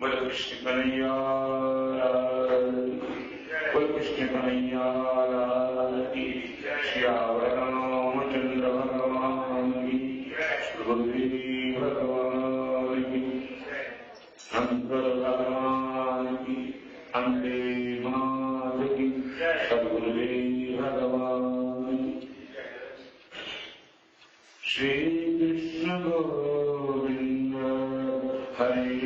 बोलो कृष्ण कन्हैया बोलो कृष्ण कन्हैया की श्यावर रामचंद्र भगवान की गुरुदेव भगवान की शंकर भगवान की अंबे मात की सदगुरुदेव भगवान की। श्री कृष्ण गोविंद हरे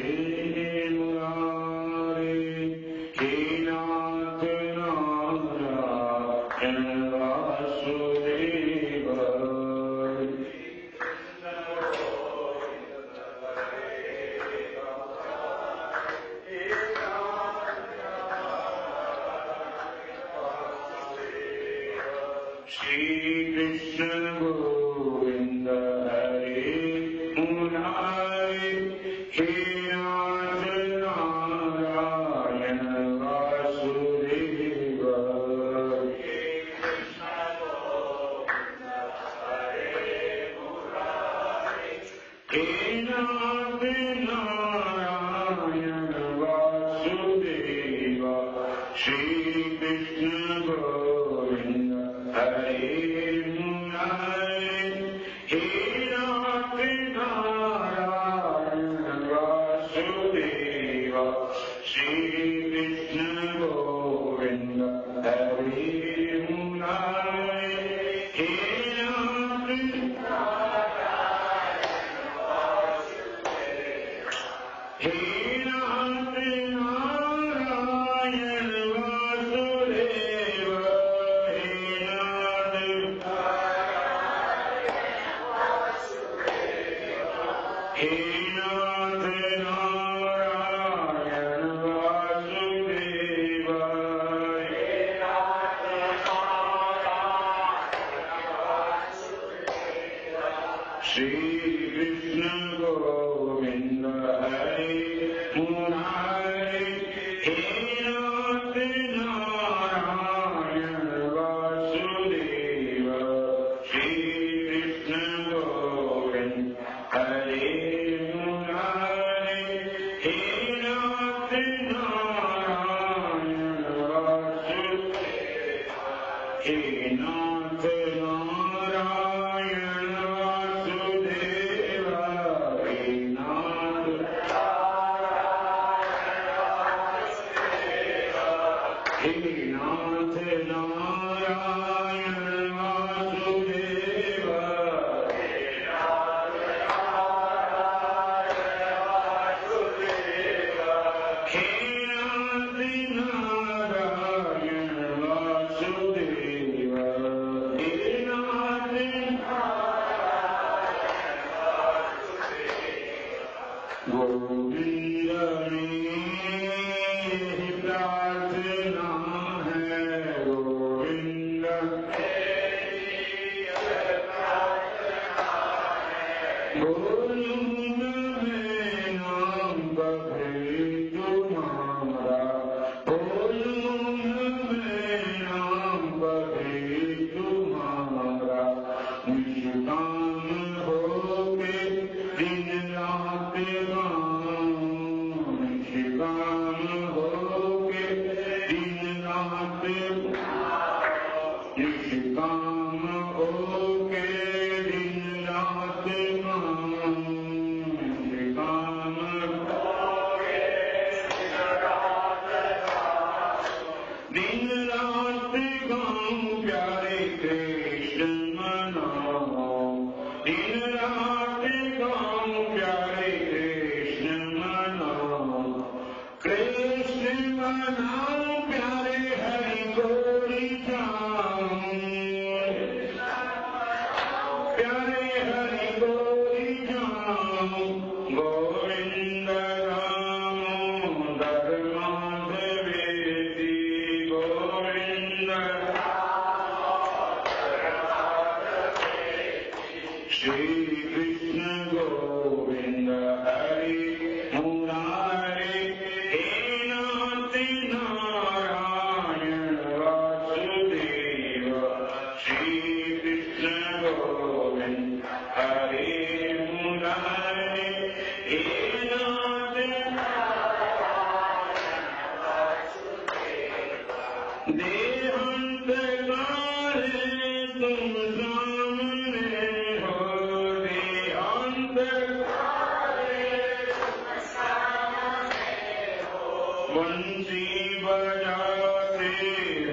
बंसी बजाते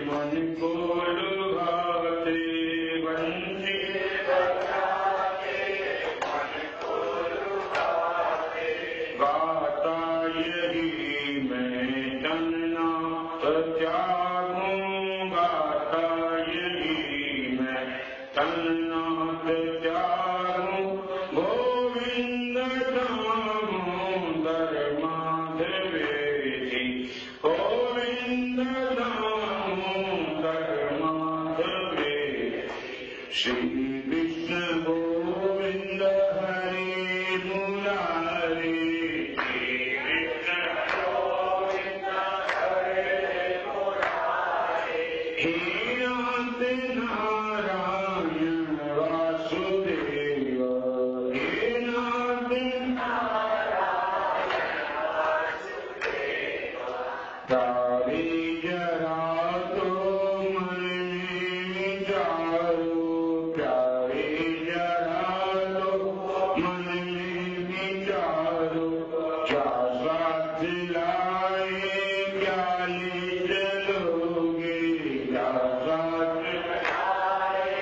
मन को लुभाते, बंसी बजाते मन को लुभाते, गाता यही मैं तन्ना त्यागूं, गाता यही मैं तन्ना त्यागूं, गोविंद दामोदर माधवेति, गोविंद दामोदर माधवेति, श्री कृष्ण गोविंद हरे मुरारे, श्री कृष्ण गोविंद हरे मुरारे, हे नाथ नारायण वासुदेव, हे नाथ नारायण वासुदेव, तारे जरा तो मन में विचारो, प्यारे जरा तो मन में विचारो, क्या साथ लाए क्या ले चलोगे, क्या साथ लाए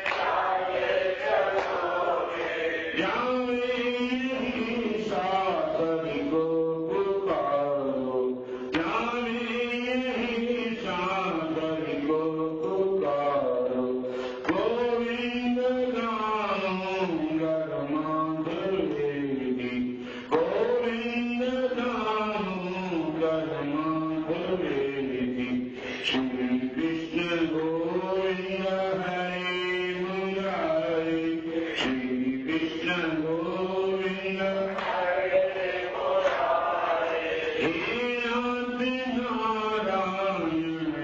क्या ले चलोगे, जाए यही साथ हरि को पुकारो, जाए यही साथ हरि को पुकारो, गोविंद दामोदर माधवेति, गोविंद दामोदर माधवेति, श्री कृष्ण गोविंद हरे मुरारे, श्री कृष्ण गोविंद हरे मुरारे, हे नाथ नारायण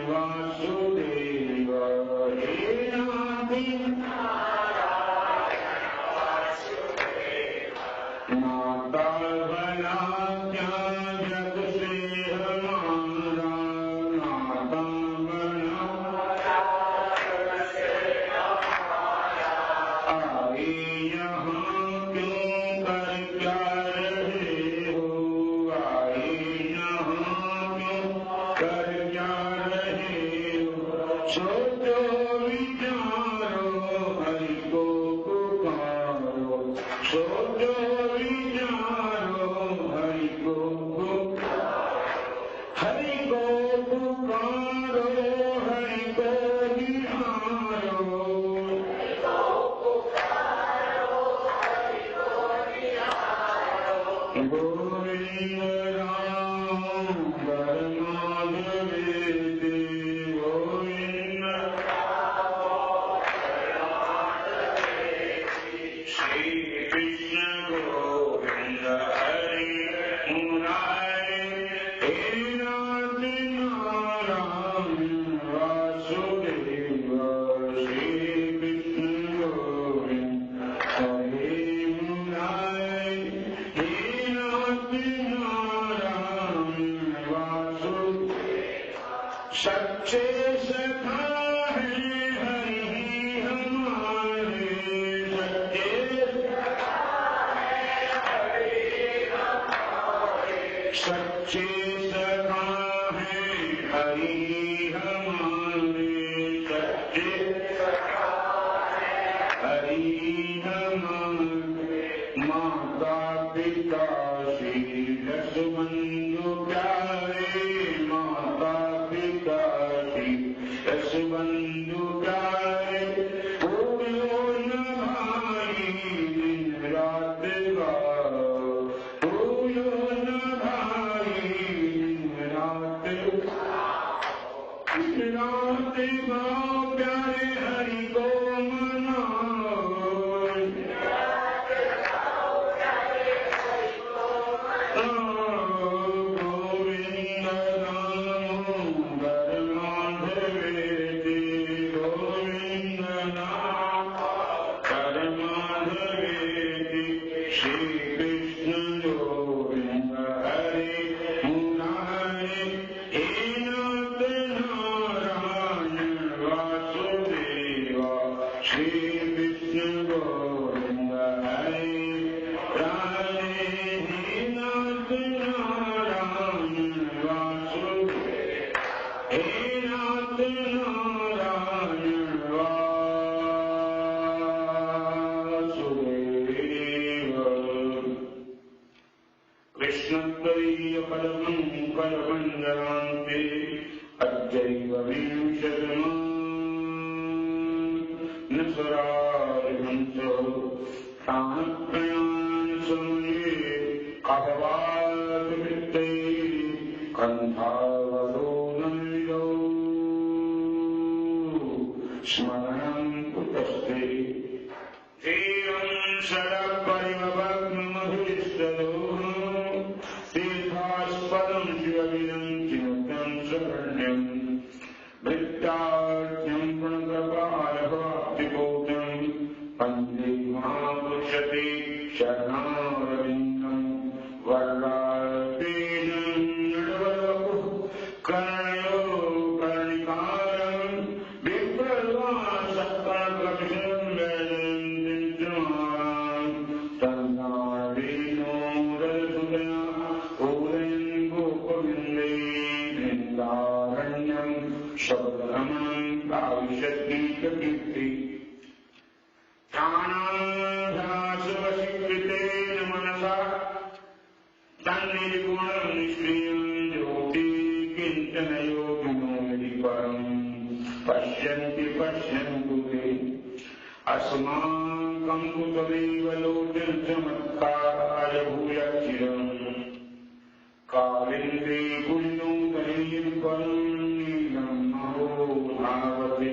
वासुदेव, हे नाथ नारायण वासुदेव, माता भला क्या जग से हमारा, माता भला जग से हमारा, आए यहाँ क्यों कर क्या रहे हो, आए यहाँ क्यों कर क्या रहे हो, सोचो विचारो हरि को पुकारो, सोचो विचारो हरि को पुकारो, हरि को पुकारो, हरि को निहारो, गोविंद राम माधवेति, गोविंद श्री कृष्ण गोविंद हरे मुरारे, हे नाथ नारायण वासुदेव, श्री कृष्ण गोविंद हरे मुरारे, हे नाथ नारायण वासुदेव, सच्चे सखा है हरि हमारे, सच्चे सखा है हरि हमारे, सच्चे सखा है हरि हमारे, माता पिता श्री दस बंधु प्यारे, माता पिता श्री दस बंधु प्यारे, पूरो न भाई दिन रात गाओ, पूरो न भाई दिन रात गाओ, प्यारे हरि को मनाओ, गोविंद दामोदर माधवेति, गोविंद दामोदर माधवेति, श्री कृष्ण गोविंद हरे मुरारे, हे नाथ नारायण संजयन्ति अद्यैव विंशतिमान् नसरारिहंसो प्राणप्रयाण समये कभवाद्वित्तैः कन्धावरोधनिधौ स्मरणं कुतस्ते एवं षडपरिमभग्नमभिष्टदोः तीर्थास्पदं शिवविदं चिन्तं शरण्यं वृत्ताख्यं प्रणतपालभाप्तिपूतं वन्दे महापुरुषते शरणारविन्दं वरदापेनं नडवरवपुः कर्णयो कर्णिकारं विप्रवासक्कलकपिशं वेदं तन्नाडीनो रसुदया उदयन् गोपविन्दे वृन्दारण्यं शब्दरमणं काविशद्गीतकीर्ति ध्यानाभ्यासवशीकृतेन मनसा तन्निर्गुणं निष्क्रियं ज्योति किञ्चन योगिनो यदि परं पश्यन्ति पश्यन्तु ते अस्माकं तु तदेव लोचनचमत्काराय भूयश्चिरम् कालिन्दे पुण्यो तनयं परं नीलं महो भावते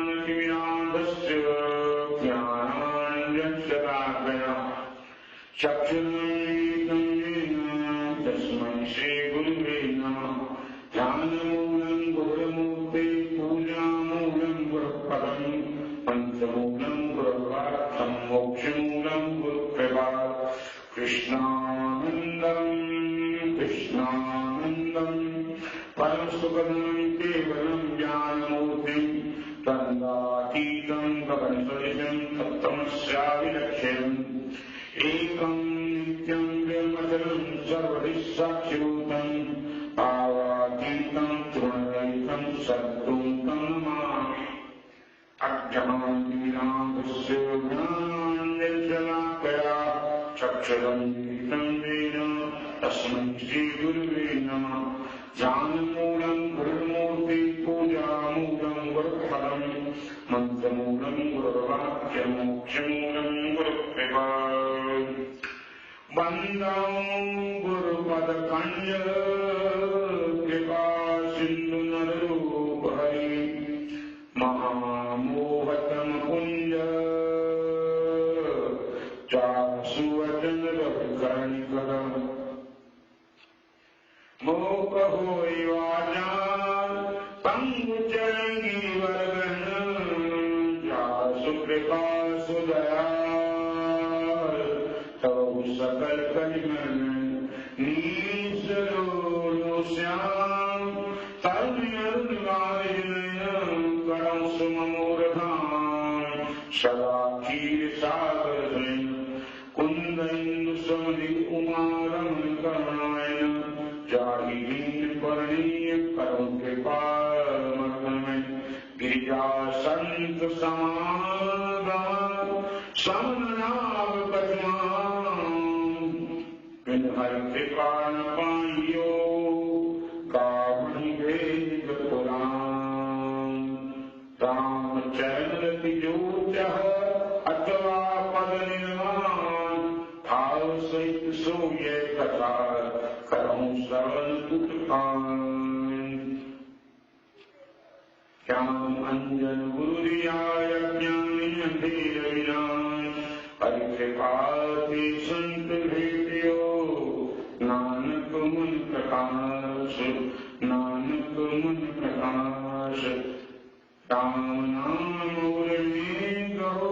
अज्ञानतिमिरान्धस्य ज्ञानाञ्जनशलाकया चक्षुरुन्मीलितं येन तस्मै श्रीगुरुवे नमः ध्यानमूलं गुरुमूर्ते पूजामूलं गुरुपदं पञ्चमूलं गुरुवाक्यं मोक्षमूलं गुरुकृपा कृष्णानन्दं कृष्णानन्दं परमसुखदं केवलं ज्ञानमूर्तिं तन्दातीतं प्रपञ्चदशं तत्त्वमस्याविलक्ष्यम् एकं नित्यं ब्रह्मचर्यं सर्वदिः साक्षिभूतं भावातीतं तृणरहितं सद्गुरुं तं नमामि अज्ञानतिमिरान्धस्य ज्ञानाञ्जनशलाकया चक्षुरुन्मीलितं येन तस्मै श्रीगुरुवे नमः ध्यानमूलं गुरुमूर्ति पूजामूलं गुरुफलं मन्त्रमूलं गुरुवाक्यमोक्षमूलं गुरुकृपा वन्दं गुरुपदकञ्ज कृपा सिन्धु नररूप हरि महामोहतमकुञ्ज चासुवचनरविकर्णिकर मोकहोय वाचां पङ्गुचरङ्गिवर्गन् जासुकृपा सुदयाल तव सकल कलिमन नीसरो श्याम तरुणगायन करं सुममूर्धां सदा क्षीर सागर कुंदइन्दु समदि उमारमण करुणायन जाहिदीन पर्णीय करम कृपामय गिरिजा संत समागम समनाभ पद्मां विनहर कृपा न पाइयो कामनि वेद पुराण रामचरण तिजोचः अथवा पद निर्माण भाव सहित सोये कथा करऊं श्रवण तुतकान ज्ञान अंजन गुरुरियाय ज्ञानी अंधेर विनाश हरि कृपा से संत भेटियो नानक मन प्रकाश नानक मन प्रकाश राम नाम मुरली कहो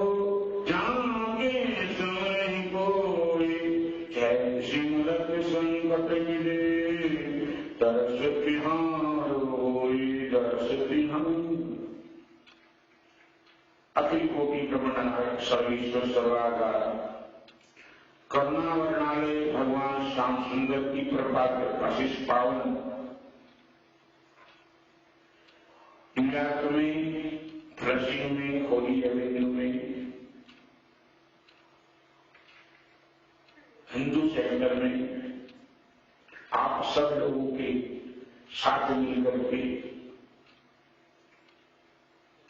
जागे समय कोई जैसी मूलक संकट मिले दर्श तिहारोई दर्श तिहार अखिल कोटि ब्रह्मांड सर्वेश्वर सर्वाधार करुणा वर्णालय भगवान श्याम सुंदर की कृपा के आशीष पावन इंडिया में कृषि में खोली एवेन्यू में हिंदू सेक्टर में आप सब लोगों के साथ मिलकर के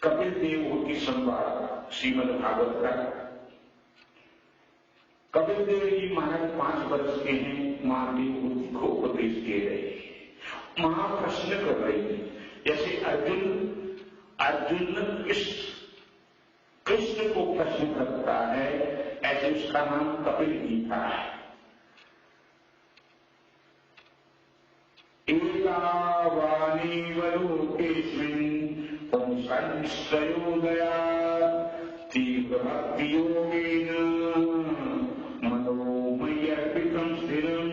कपिल देव संवाद श्रीमद् भागवत का। कपिल देव जी महाराज 5 वर्ष के हैं, महादेव को उपदेश दे रहे हैं, महाप्रश्न कर रहे हैं। जैसे अर्जुन इस कृष्ण को प्रश्न करता है, ऐसे उसका नाम कपिल जी था। एतावानेव लोकेस्मिन् पुंसस्तयोदया तीव्रभक्तियोगेन मनोमय्यर्पितं स्थिरं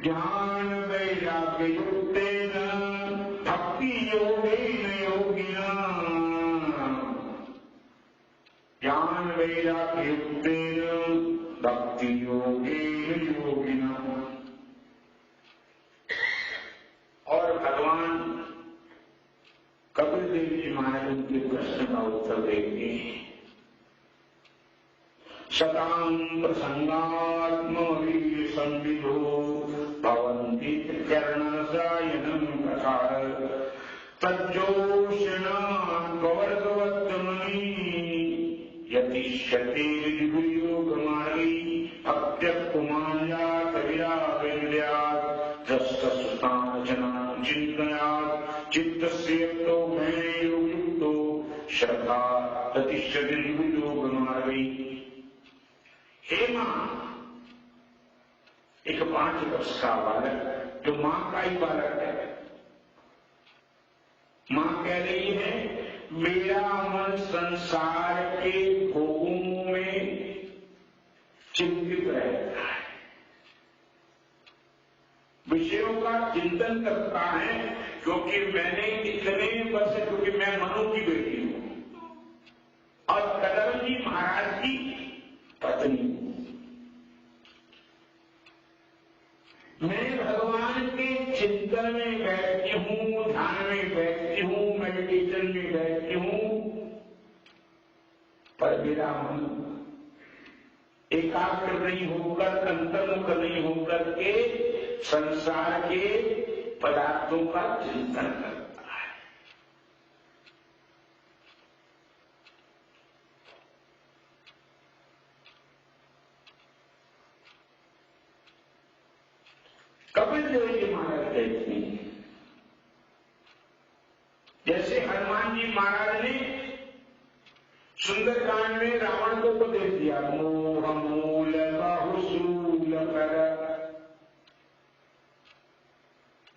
ज्ञानवैराग्ययुक्तेन भक्तियोगेन योगिना। ज्ञानवैराग्ययुक्तेन भक्तियोगेन योगिना। और भगवान कपिल देव जी महाराज उनके प्रश्न का उत्तर देते हैं। शतां प्रसंगात्मवीर्य संविदो भवन्ति चरणसायनं कथा तज्जोषणात्वर्गवत्तमनि यतिष्यते योगमार्गी अत्यक्तुमान्यात् विरावेन्द्यात् दस्तसुतान् चिन्तयात् चित्तस्य यतो युक्तो श्रद्धा प्रतिष्ठते योगमार्गी। हे मां, एक 5 वर्ष का बालक जो मां का ही बालक है, मां कह रही है मेरा मन संसार के भोगों में चिंतित रहता है, विषयों का चिंतन करता है, क्योंकि मैंने इतने वर्ष, क्योंकि मैं मनु की बेटी हूं और कदम जी महाराज की पत्नी, मैं भगवान के चिंतन में बैठती हूं, ध्यान में बैठती हूं, मेडिटेशन में बैठती हूं, पर मेरा मन एकाग्र नहीं होकर, अंतर्मुख नहीं होकर के संसार के पदार्थों का चिंतन करता है। कपिल देव जी महाराज कहते हैं, जैसे हनुमान जी महाराज ने सुंदरकांड में रावण को उपदेश दिया, मोह मूल बाहुशूल कर,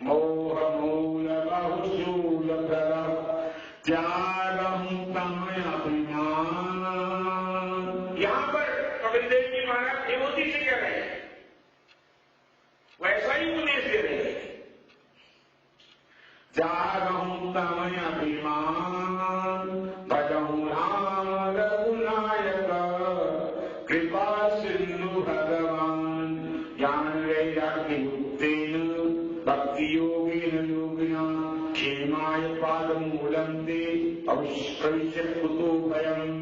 मोह मूल बाहुशूल कर त्यागं तमयाभिमान। यहां पर कपिल देव जी महाराज देवोती से कह रहे हैं, वैसा ही उपदेश दे रहे हैं। त्यागं तमयाभिमान भजहु राम रघुनायक कृपा सिंधु भगवान ज्ञान वैराग्य युक्तेन भक्ति योगेन योगिना क्षेमाय पादमूलं ते अविश्वस्य कुतो भयम्।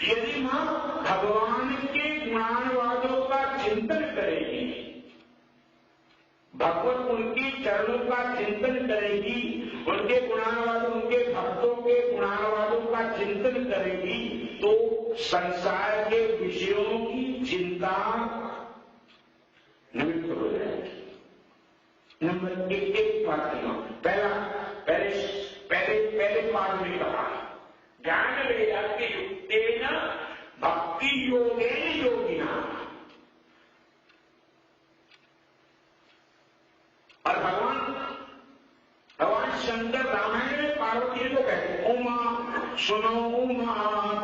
यदि मां भगवान के गुणानुवादों का चिंतन करेगी, भगवत उनके चरणों का चिंतन करेगी, उनके गुणानुवादों, उनके भक्तों के गुणानुवादों का चिंतन करेगी, तो संसार के विषयों की चिंता निवृत्त हो जाएगी। नंबर 1 बात पहले पाठ में कहा, ज्ञान वैराग्य युक्तेन भक्ति योगेन योगिना। और भगवान शंकर रामायण में पार्वती को कहते, उमा सुनो उमा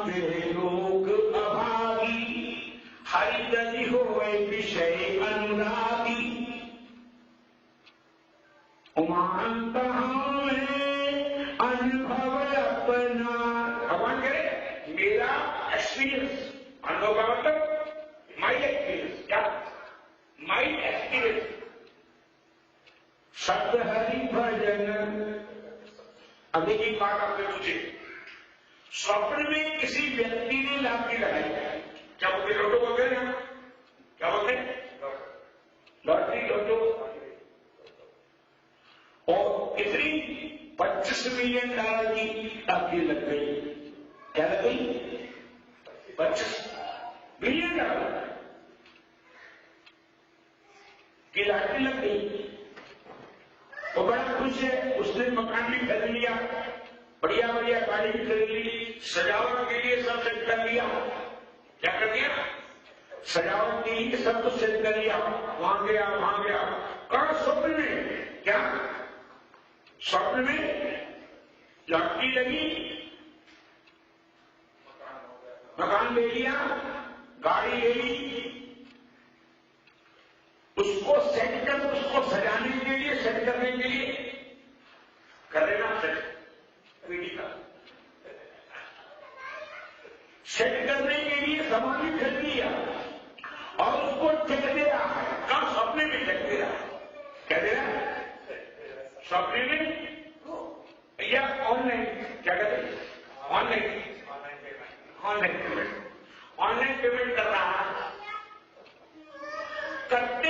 तेरे लोग अभागी हरि दधि हो विषय अनुरागी। उमा अनुभव अपना, भगवान कह रहे मेरा एक्सपीरियंस, अनुभव का मतलब माई एक्सपीरियंस। क्या माई एक्सपीरियंस? शब्द हरि भजन। अभी की बात आपने पूछी, स्वप्न में किसी व्यक्ति ने लाठी लगाई, क्या वो लोटो बोलते हैं? क्या बोलते हैं? लॉटरी लोटो। और कितनी? $25 मिलियन की लॉटरी लग गई। क्या लग गई? $25 मिलियन की लॉटरी लग गई। वो बड़ा खुश है, उसने मकान भी खरीद लिया, बढ़िया बढ़िया गाड़ी भी खरीद ली, सजावट के लिए सब सेट कर लिया। क्या कर दिया? सजावट के लिए सब कुछ सेट कर लिया। वहां गया कहा स्वप्न में, क्या स्वप्न में लॉटरी लगी, मकान ले लिया, गाड़ी ले ली, उसको सेट कर, उसको सजाने के लिए, सेट करने के लिए कर लेना सेट करने के लिए सामान भी खरीद लिया और उसको चेक दे रहा है। कब? सपने में चेक दे रहा है। क्या दे रहा है? सपने में या ऑनलाइन? क्या कहते हैं? ऑनलाइन पेमेंट कर रहा है। करते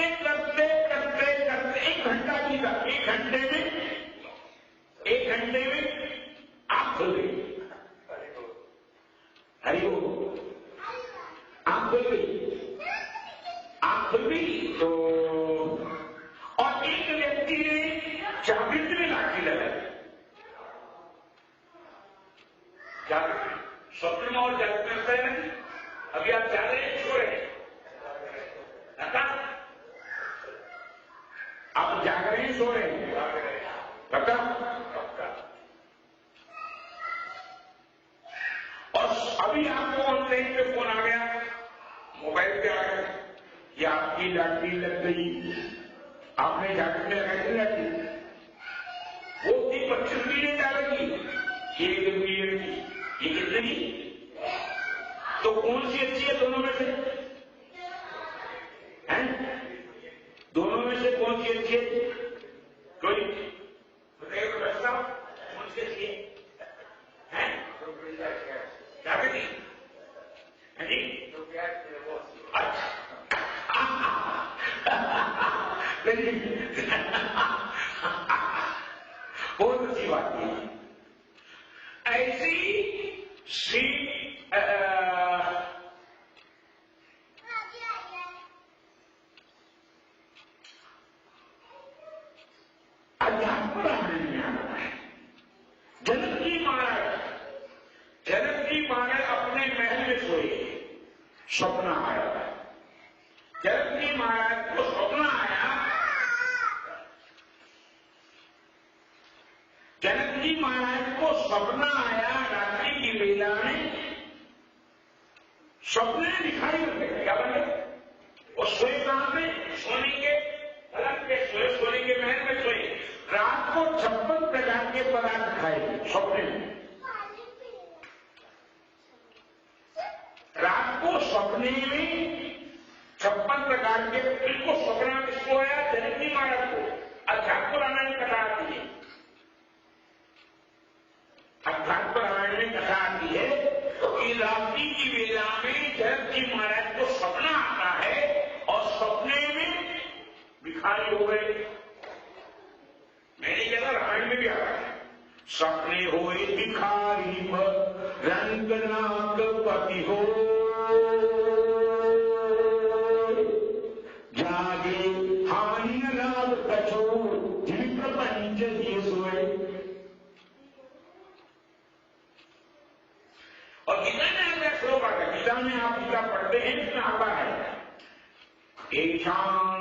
1 घंटा बीता। 1 घंटे में आंख खुल गई। हरि वो आंख खुल गई तो और एक व्यक्ति ने जागृत में लाठी लगाई। स्वप्न में और जागृत में होता है ना। अभी आप जा रहे हैं, सो रहे हैं, आप जाग रहे हैं, सो रहे हैं, पक्का? और अभी आपको ऑनलाइन पे फोन आ गया, मोबाइल पे आ गया कि आपकी लॉटरी लग गई, आपने जाकर में लगाई लॉटरी, वो थी $25 मिलियन की, $1 मिलियन की। ये कितनी? तो कौन सी अच्छी है दोनों में से? हैं? दोनों में से कौन सी अच्छी है? कोई बताइए, कौन सी अच्छी है? क्या कहती? अच्छा, बहुत अच्छी बात है। ऐसी अध्यात्म रामायण में आता है। जनक जी महाराज अपने महल में सोए, सपना आया। जनक जी महाराज को सपना आया। जनक जी महाराज को सपना आया रात्रि की वेला में, सपने दिखाई दे। क्या बने? वो सोए कहां पे? सोने के पलंग पे सोए, सोने के महल में सोए। रात को 56 प्रकार के पदार्थ खाए सपने में। रात को सपने में 56 प्रकार के, बिल्कुल सपना किसको आया? जनक जी महाराज को। अध्यात्म रामायण कथा आती है, अध्यात्म रामायण में कथा आती है कि रात्रि की वेला में जनक जी महाराज को सपना आता है और सपने में भिखारी हो गए। मैंने कहा रामायण में भी आ रहा है, सपने होए भिखारी रंगनाथ पति हो, जागे हानि लाभ कछो जिन प्रपंच दिए सोए। और गीता में अगर श्लोक आता है, गीता में आप गीता पढ़ते हैं, इसमें आता है येषां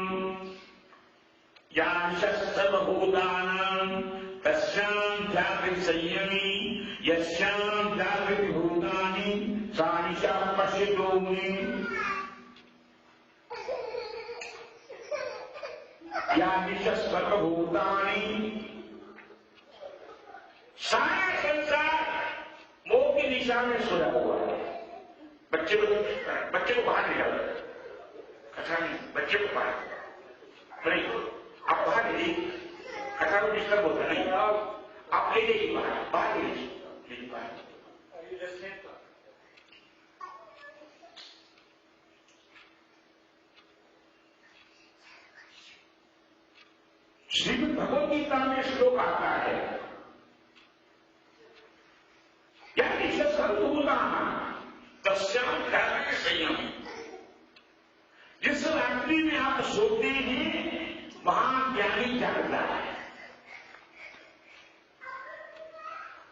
सर्वभूतानां तस्यां जागृति संयमी यस्यां जागृति भूतानि सा निशा पश्यतो मुनिः। या निशा सर्वभूतानि, सारा संसार मोह की दिशा में सोया हुआ है। बच्चे को बाहर निकाल, कथा नहीं, बच्चे को बाहर नहीं, आप बाहर ले लीजिए, कथा को डिस्टर्ब होता नहीं, आप ले लीजिए बाहर ले लीजिए। भगवत गीता में श्लोक आता है, यानी सर्वभूता तस्याम ध्यान संयम। जिस रात्रि में आप सोते हैं वहां ज्ञानी जागता है,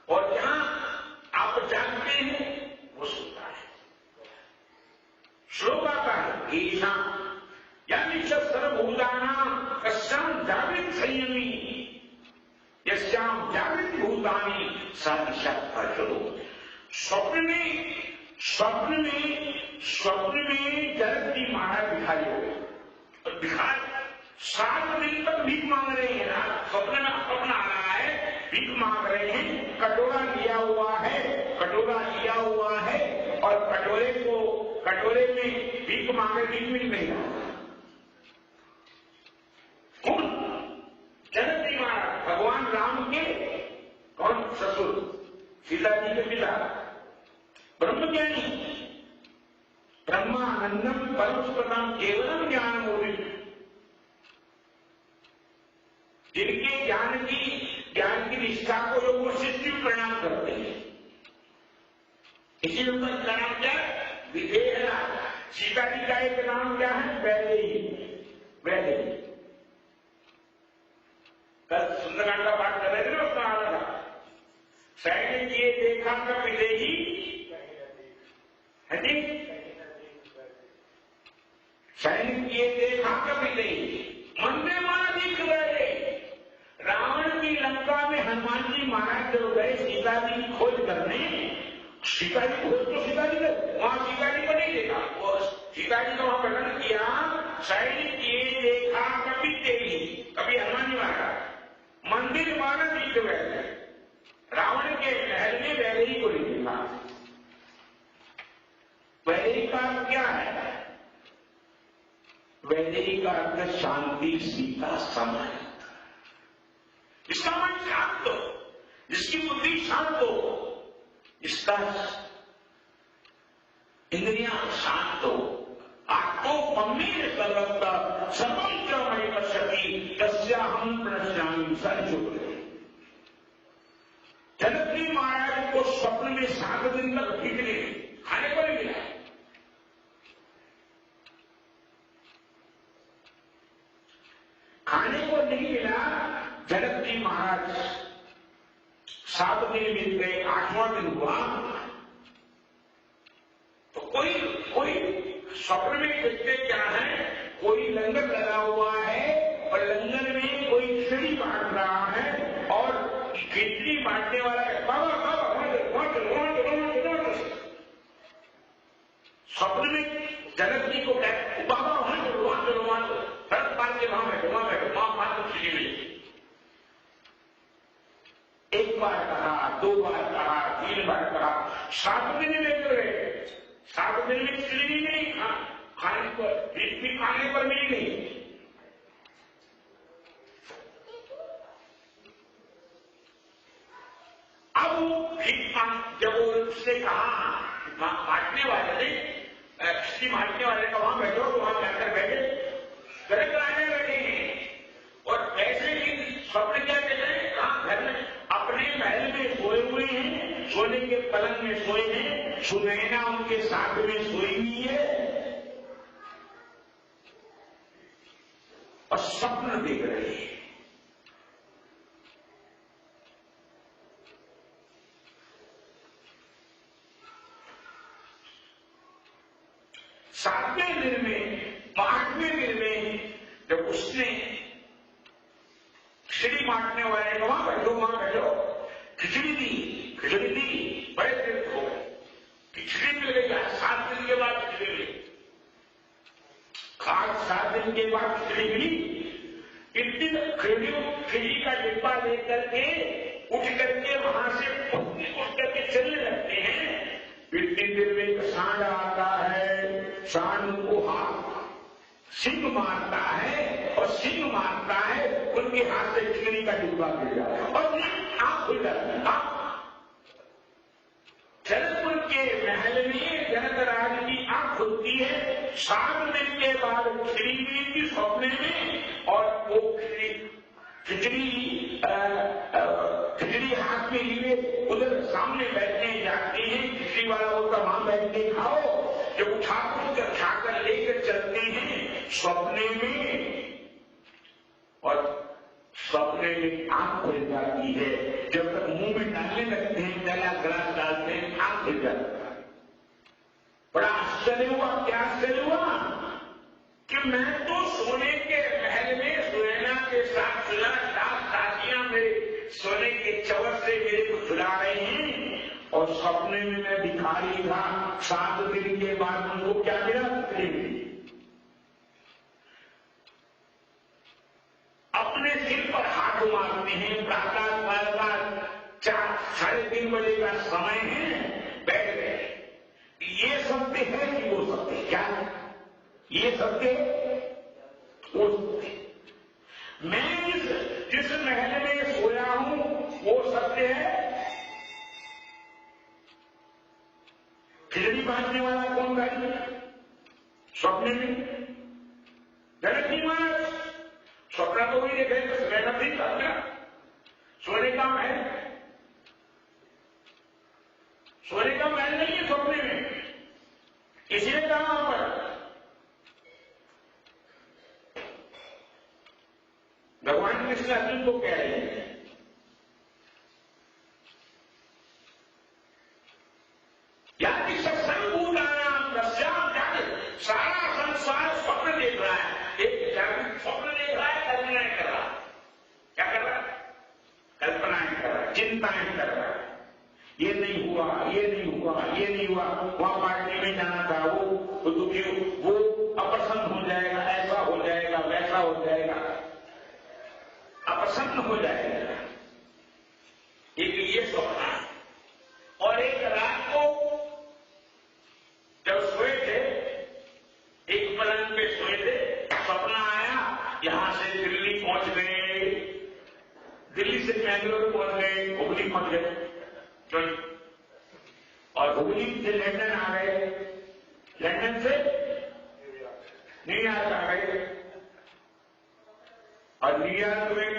और जहां आप जागते हैं वो सोता है। श्लोक आता है ईशा यानी सर्वभूतानां तस्याम जागृत संयमी यस्याम जागृत भूतानि सा दिशा प्रचलो। स्वप्न में जगत की माया दिखाई हो, दिखाई 7 दिन तक भीख मांग रहे हैं ना, स्वप्न में स्वप्न आ रहा है, भीख मांग रहे हैं, कटोरा लिया हुआ है और कटोरे में भीख मांगे, भीख मिल नहीं रहा। कौन? जगत की माया। भगवान राम के कौन ससुर? सीता जी के पिता ब्रह्मज्ञानी, ब्रह्मानंदम परमस्पदम केवलम ज्ञान मोदी, जिनके ज्ञान की निष्ठा को लोग वशिष्ठ भी प्रणाम करते हैं। इसी उनका नाम क्या है? विधेय। सीता जी का एक नाम क्या है? वैदेही। कल सुंदरकांड का पाठ कर रहे थे ना, उसका आ रहा था, सैनिक ये देखा का विदेही है जी, सैनिक ये देखा का विदेही मंदे माना दिख गए। रावण की लंका में हनुमान जी महाराज जब गए सीता जी की खोज करने, सीता जी खोज तो सीता जी ने वहां सीता जी को नहीं देखा, और सीता जी ने वहां वर्णन किया, सैनिक ये देखा कभी तेरी, कभी हनुमान जी महाराज मंदिर माना दिख गए, रावण के महल में वैदेही को नहीं देखा। वैदेही का अर्थ क्या है? वैदेही का अर्थ शांति, सीता, समय। जिसका मन शांत हो, जिसकी बुद्धि शांत हो, जिसका इंद्रियां शांत हो, आत्मो पम्मीर सर्वत्र सर्वं च मयि पश्यति तस्याहं प्रणश्यामि संचुप। जनक महाराज को स्वप्न में 7 दिन तक भीख नहीं, खाने को नहीं मिला। खाने को नहीं मिला। जनक जी महाराज 7 दिन मिल गए, 8वां दिन हुआ तो कोई स्वप्न में देखते क्या है, कोई लंगर लगा हुआ है और लंगर में कोई खिचड़ी बांट रहा है, और खिचड़ी बांटने वाला है बाबा स्वप्न में जनक जी को कहते बाबा वहां चलो सड़क पार के वहां बैठो वहां खिचड़ी मिली। एक बार कहा, 2 बार कहा, 3 बार कहा, 7 दिन लेते रहे। 7 दिन में खिचड़ी नहीं खाने पर, भी खाने पर मिली नहीं। अब जब उसने कहा बांटने वाले ने, खिचड़ी बांटने वाले का वहां बैठो, तो वहां जाकर बैठे, घर कराने बैठे हैं, और ऐसे ही स्वप्न क्या कहते हैं, कहा घर में अपने महल में सोए हुए हैं, सोने के पलंग में सोए हैं, सुनैना उनके साथ में सोई हुई है, और स्वप्न देख रहे हैं। सातवें दिन में, 8वें दिन में जब उसने खिचड़ी बांटने वाले को वहां बैठो, खिचड़ी दी, बड़े दिन हो गए, खिचड़ी मिल गई। 7 दिन के बाद खिचड़ी मिली, खास 7 दिन के बाद खिचड़ी मिली। इतनी खिचड़ी का डिब्बा लेकर के उठ करके वहां से उठ करके चलने लगते हैं। इतनी देर में एक सांड आता है, सांड को सिंह मारता है, और सिंह मारता है, उनके हाथ से खिचड़ी का डिब्बा गिर जाता है और आंख खुल जाती है। जनकपुर के महल में जनक राज की आंख खुलती है। 7 दिन के बाद खिचड़ी मिली थी स्वप्न में, और वो खिचड़ी सपने में, और सपने में आंख खुल जाती है। जब तक मुंह में डालने लगते हैं, पहला ग्लास डालते हैं, आंख खुल जाती है। बड़ा आश्चर्य हुआ। क्या आश्चर्य हुआ कि मैं तो सोने के महल में सुनैना के साथ सुना, दासियां मेरे सोने के चवर से मेरे को सुला रही हैं, और सपने में मैं भिखारी था। 7 दिन के बाद उनको क्या मिला? अपने सिर पर हाथ मारते हैं। प्रातः काल का 4-3:30 बजे का समय है, बैठ गए। ये सत्य है कि वो सत्य? क्या है ये सत्य? वो सत्य। मैं जिस महल में सोया हूं वो सत्य है। खिचड़ी बांटने वाला कौन था? स्वप्न में जनक जी महाराज स्वप्न तो भी देखे, मेहनत नहीं करना। सोने का महल, सोने का महल नहीं है स्वप्न में। इसलिए कहा पर भगवान कृष्ण अर्जुन को कह रहे हैं, यानी सत्संग भूतानाम तस्याम जगत, सारा संसार स्वप्न देख रहा है। एक जागृत स्वप्न देख रहा है, कल्पनाएं कर रहा है। क्या कर रहा है? कल्पनाएं कर रहा है, चिंताएं कर रहा है। ये नहीं हुआ, ये नहीं हुआ, ये नहीं हुआ, वहां पार्टी में जाना था, वो दुखी, वो अप्रसन्न हो जाएगा, ऐसा हो जाएगा, वैसा हो जाएगा, अप्रसन्न हो जाएगा। एक ये स्वप्न। और एक रात को जब सोए थे, एक पलंग पे सोए थे, सपना आया, यहां से दिल्ली पहुंच गए, दिल्ली से बैंगलोर पहुंच गए, हुबली पहुंच गए, और हुबली से लंदन आ गए, लंदन से न्यूयॉर्क आ गए, और न्यूयॉर्क में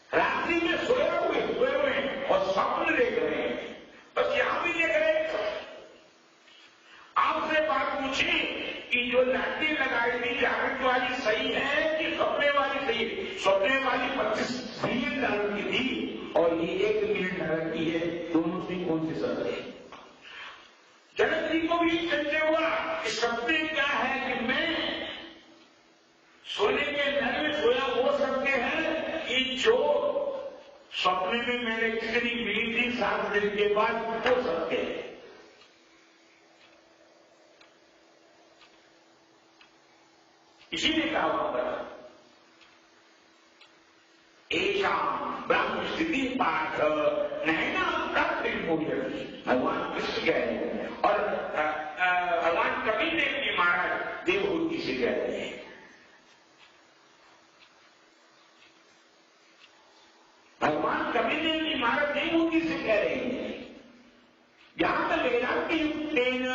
रात्रि में सोए हुए और स्वप्न देख रहे हैं। बस यहां भी देख रहे हैं। आपसे बात पूछी कि जो लाठी लगाई थी जागृत वाली सही है कि सपने वाली सही है? सपने वाली 25 बिलियन डॉलर की थी और ये 1 मिलियन डॉलर की है। दोनों से कौन सी सच है? जनक जी को भी संशय हुआ कि सत्य क्या है कि मैं सोने के महल में सोया वो सत्य है कि जो सपने में मैंने खिचड़ी मिली थी 7 दिन के बाद वो सत्य है? इसीलिए कहा होगा ऐसा ब्रह्म स्थिति पाठ नैना प्राप्ति मूल्य। भगवान कृष्ण कह रहे हैं और भगवान कबीर देव जी महाराज देवहूति से कह रहे हैं। भगवान कबीर देव जी महाराज देवहूति से कह रहे हैं, जहां तक वेदांति युक्तेन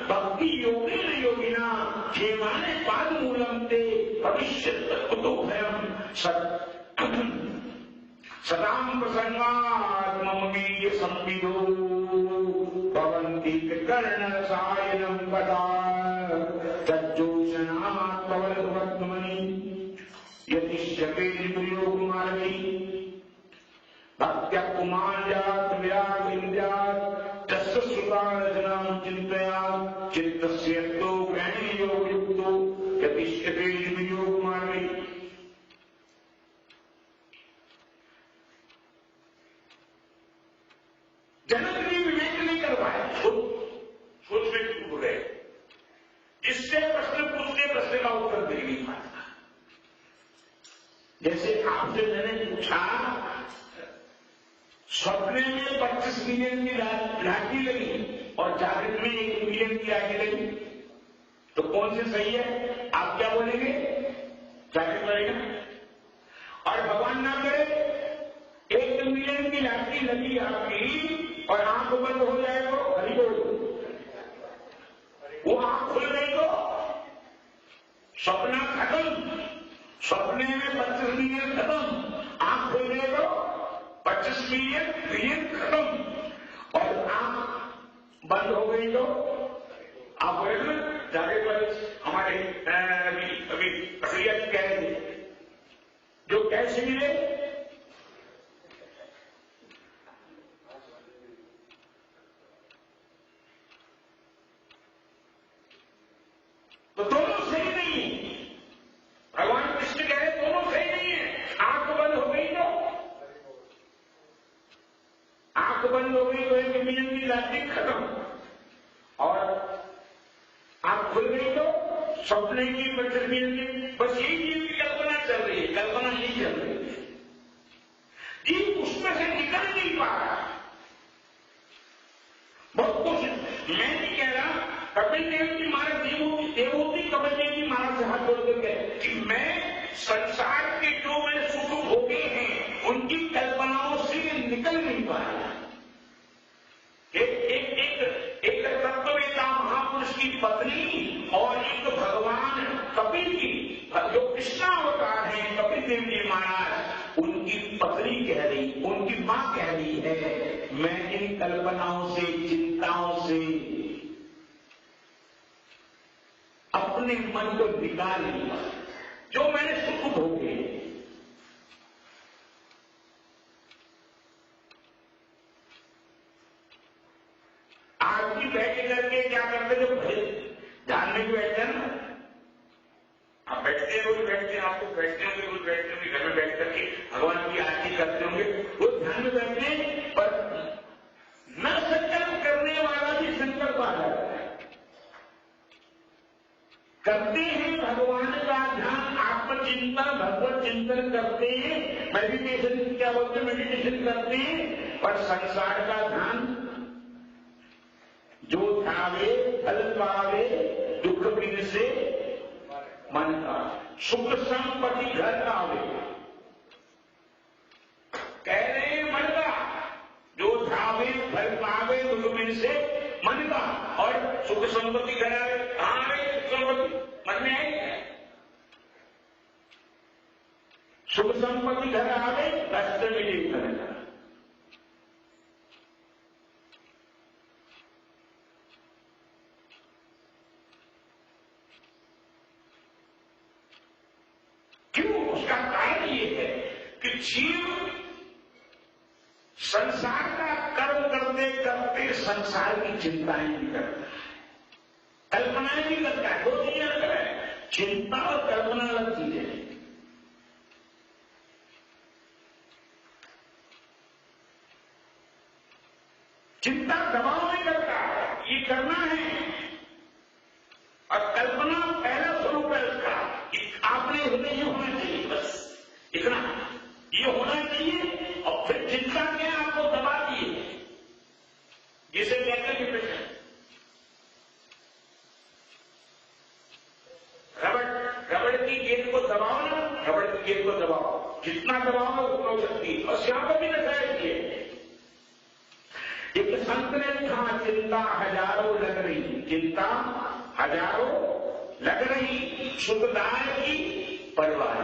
भक्ति योगेन योगिना क्षेमाने पाद मूलम ते भविष्य कुतो भयम सदाम प्रसंगात्ममीय संविदो भवन्ति कर्ण सायनम कदा तज्जोषणात् पवनवत्मनि यतिष्यते दुर्योग मार्गी भक्त्या कुमार्यात् व्याविन्द्यात् तस्य सुतारचनां चिन्तया चित्तस्य तो ज्ञानयोगयुक्तो यतिष्यते दुर्योग मार्गी। जनक जी विवेक नहीं कर पाए, सोच में डूब गए। जिससे प्रश्न पूछते प्रश्न का उत्तर दे नहीं पाता। जैसे आपसे मैंने पूछा स्वप्ने में 25 मिलियन की लाठी लगी और जागृत में 1 मिलियन की लाठी लगी, तो कौन से सही है? आप क्या बोलेंगे? जागृत लगेगा। और भगवान ना करे 1 मिलियन की लाठी लगी आपकी और आंख बंद हो जाए तो हरि बोल, वो आंख खुल गई तो सपना खत्म। सपने में 25 मिलियन खत्म, आंख खुल गए तो 25 मिलियन खत्म। और आंख बंद हो गई तो आप बोले जाके पर हमारे अभी प्रक्रिया कह रहे थे जो कैसे मिले तो दोनों सही नहीं है। भगवान कृष्ण कह रहे दोनों सही नहीं है। आंख बंद हो गई तो आंख बंद हो गई तो एक मिनट की लास्टिक खत्म और आंख खुल गई तो सपने की प्रकृति बस यही जीव की कल्पना चल रही है। कल्पना नहीं चल रही है। जीव उसमें से निकल नहीं पा रहा। बहुत कुछ मैं नहीं कह रहा। कपिल देव जी महाराज देवोती कपिल देव जी महाराज से हाथ जोड़ करके कि मैं संसार के जो मैंने सुख भोगे हैं उनकी कल्पनाओं से निकल नहीं पा रहा। एक तत्ववेता महापुरुष की पत्नी और एक भगवान कपिल की जो कृष्णावतार हैं कपिल देव जी महाराज उनकी पत्नी कह रही उनकी मां कह रही है मैं इन कल्पनाओं से चिंताओं से अपने मन को निकाल लिया जो मैंने सुख भोगे। आदमी बैठ करके क्या करते जो ध्यान में बैठते हैं ना आप बैठते हैं रोज बैठते हैं आपको बैठते होंगे रोज बैठते होंगे घर में बैठ करके भगवान की आरती करते होंगे वो ध्यान में बैठते हैं पर न संकल्प करने वाला भी संकल्प आ जाता है। करते हैं भगवान का ध्यान आत्मचिंतन भगवत चिंतन करते हैं मेडिटेशन क्या बोलते हैं मेडिटेशन करते हैं पर संसार का ध्यान जो ध्यावे फल पावे दुख बिन से मन का सुख संपत्ति घर आवे कह रहे हैं मन का जो ध्यावे फल पावे दुख बिन से मन का और सुख संपत्ति घर आवे कहां आवे सुख संपत्ति मन में आई सुख संपत्ति घर आवे रास्ते में नहीं करेगा। क्यों उसका कारण ये है कि जीव संसार का कर्म करते करते संसार की चिंताएं भी करता है कल्पनाएं भी करता है। दो चीजें अलग है चिंता और कल्पना अलग चीजें हैं। चिंता दबाव में करता है ये करना है और कल्पना पहला स्वरूप है उसका आपने हृदय ये होना चाहिए बस इतना ये होना चाहिए और फिर चिंता क्या आपको दबा दिए जिसे कहते हैं डिप्रेशन रबड़ की गेंद को दबाओ ना रबड़ की गेंद को दबाओ जितना दबाओ ना उतना हो सकती है और यहां पर भी नजर किए एक संत ने कहा चिंता हजारों लग रही चिंता हजारों लग रही सुखदार की परिवार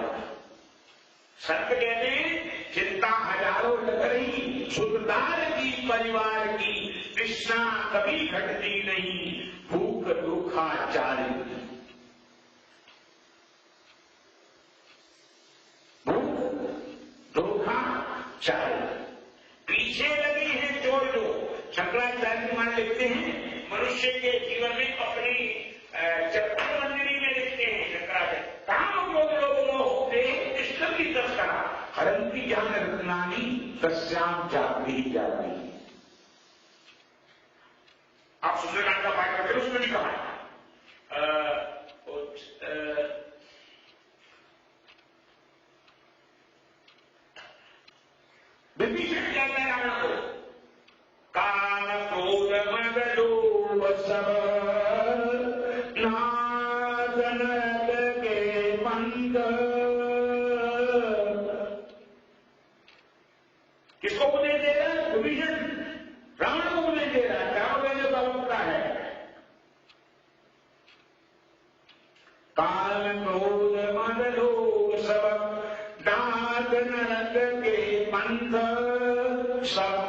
संत कहते हैं चिंता हजारों लग रही सुखदार की परिवार की तृष्णा कभी घटती नहीं भूख दुखाचारी भूख दुखाचारी पीछे लगी है चोर जो शंकराचार्य मान लिखते हैं मनुष्य के जीवन में अपनी चतुर मंदिरी में लिखते हैं शंकराचार्य काम होते कृष्ण की दर्शना हरंती ज्ञान रत्नानी तस्याम जाती जाती। आप सुंदरकांड का पाठ करते उसमें भी कहा विभीषण कहता है रावण को काल क्रोध मद लोभ सब नादन के बंद। किसको उपदेश दे रहा है विभीषण रावण को उपदेश दे रहा है क्या उपदेश का होता है काल क्रोध मद लोभ सब नाद नरक के बंध सब